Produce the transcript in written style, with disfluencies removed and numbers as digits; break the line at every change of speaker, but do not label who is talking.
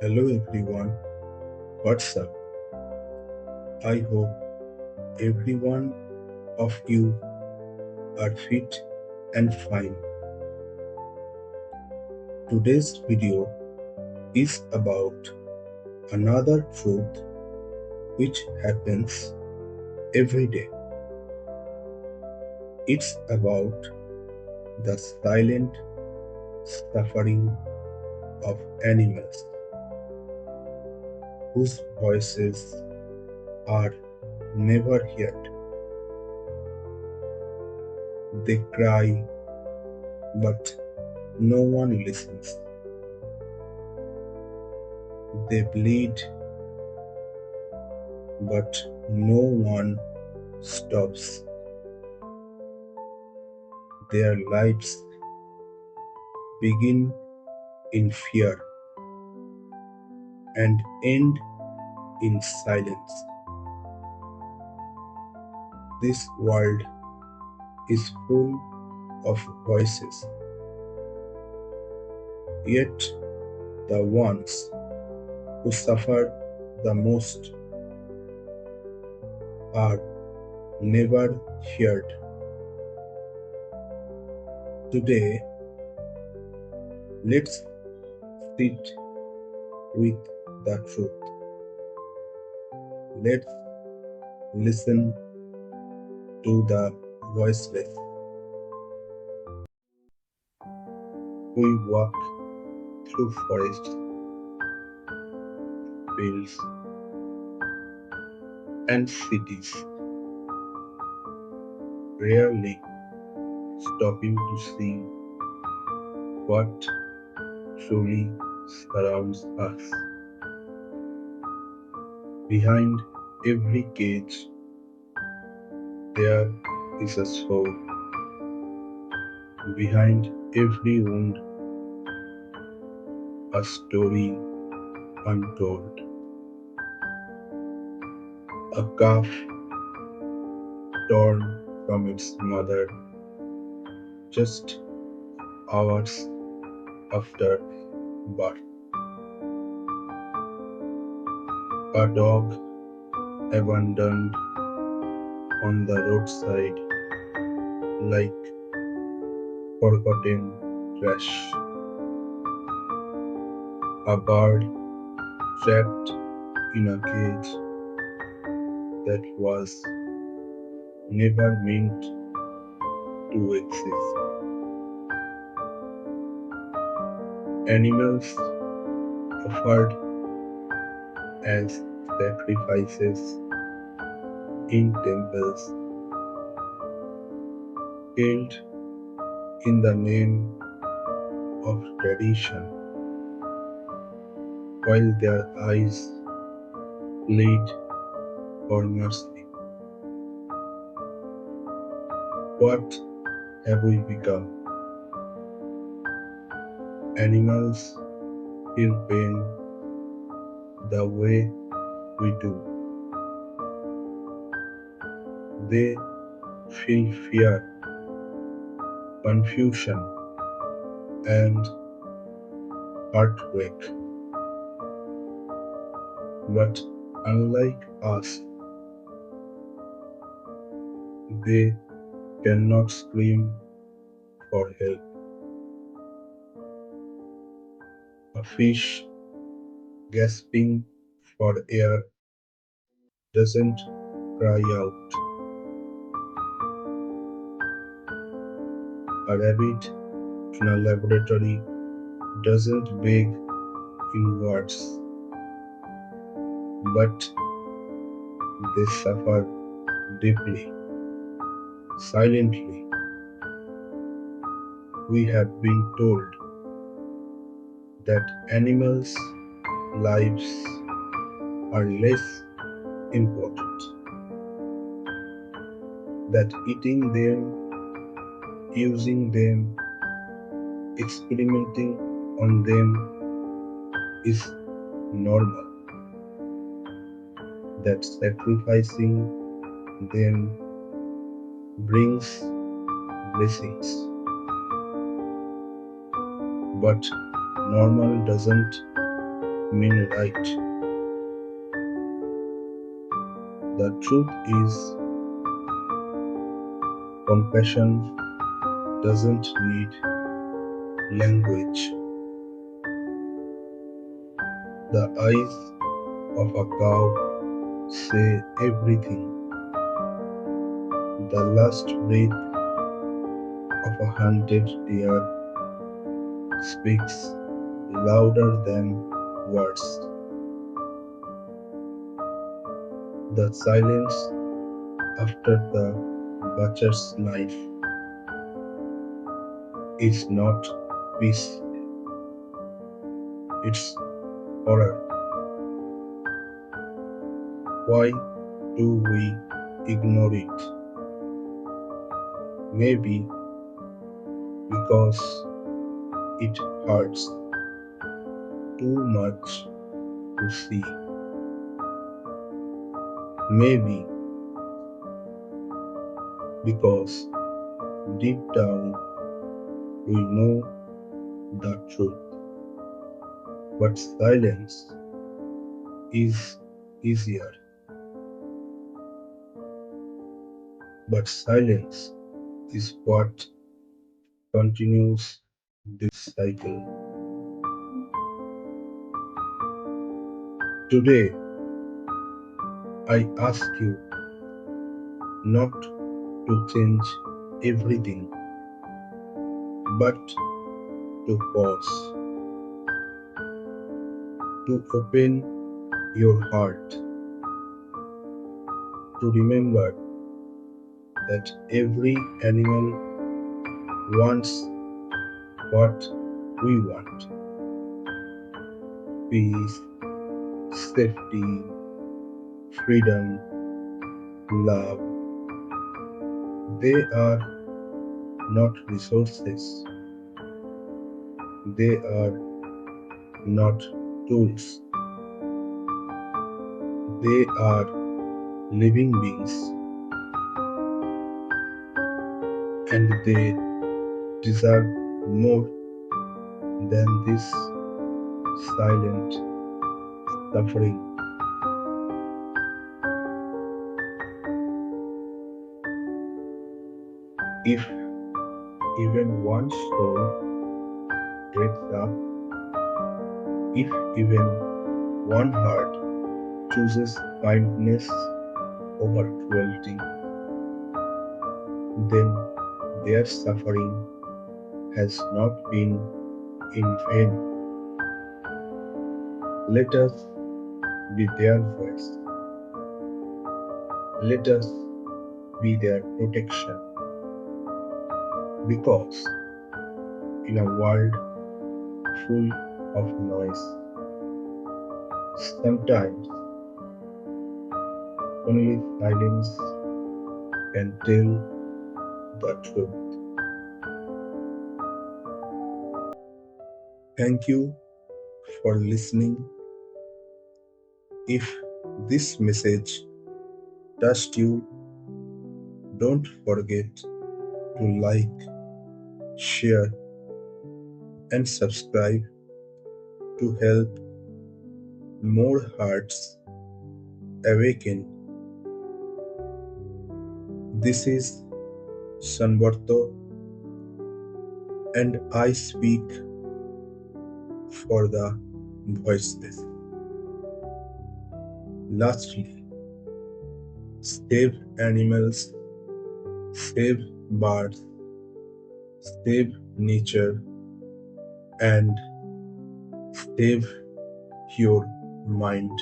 Hello everyone, what's up? I hope every one of you are fit and fine. Today's video is about another truth which happens every day. It's about the silent suffering of animals whose voices are never heard. They cry, but no one listens. They bleed, but no one stops. Their lives begin in fear and end in silence. This world is full of voices, yet the ones who suffer the most are never heard. Today, let's sit with the truth. Let's listen to the voiceless. We walk through forests, fields, and cities, rarely stopping to see what truly surrounds us. Behind every cage, there is a soul. Behind every wound, a story untold. A calf torn from its mother just hours after birth. A dog abandoned on the roadside like forgotten trash. A bird trapped in a cage that was never meant to exist. Animals offered as sacrifices in temples, killed in the name of tradition, while their eyes plead for mercy. What have we become? Animals feel pain the way we do. They feel fear, confusion, and heartbreak. But unlike us, they cannot scream for help. A fish gasping for air doesn't cry out. A rabbit in a laboratory doesn't beg in words, but they suffer deeply, silently. We have been told that animals' lives are less important, that eating them, using them, experimenting on them is normal, that sacrificing them brings blessings. But normal doesn't mean right. The truth is, compassion doesn't need language. The eyes of a cow say everything. The last breath of a hunted deer speaks louder than words. The silence after the butcher's knife is not peace, it's horror. Why do we ignore it? Maybe because it hurts too much to see. Maybe because deep down we know the truth. But silence is easier. But silence is what continues this cycle. Today, I ask you not to change everything, but to pause, to open your heart, to remember that every animal wants what we want: peace, safety, freedom, love. They are not resources, they are not tools, they are living beings, and they deserve more than this silent suffering. If even one soul wakes up, if even one heart chooses kindness over cruelty, then their suffering has not been in vain. Let us be their voice. Let us be their protection. Because in a world full of noise, sometimes only silence can tell the truth. Thank you for listening. If this message touched you, don't forget to like, share, and subscribe to help more hearts awaken. This is Sanbarta, and I speak for the voiceless. Lastly, save animals, save birds, save nature, and save your mind.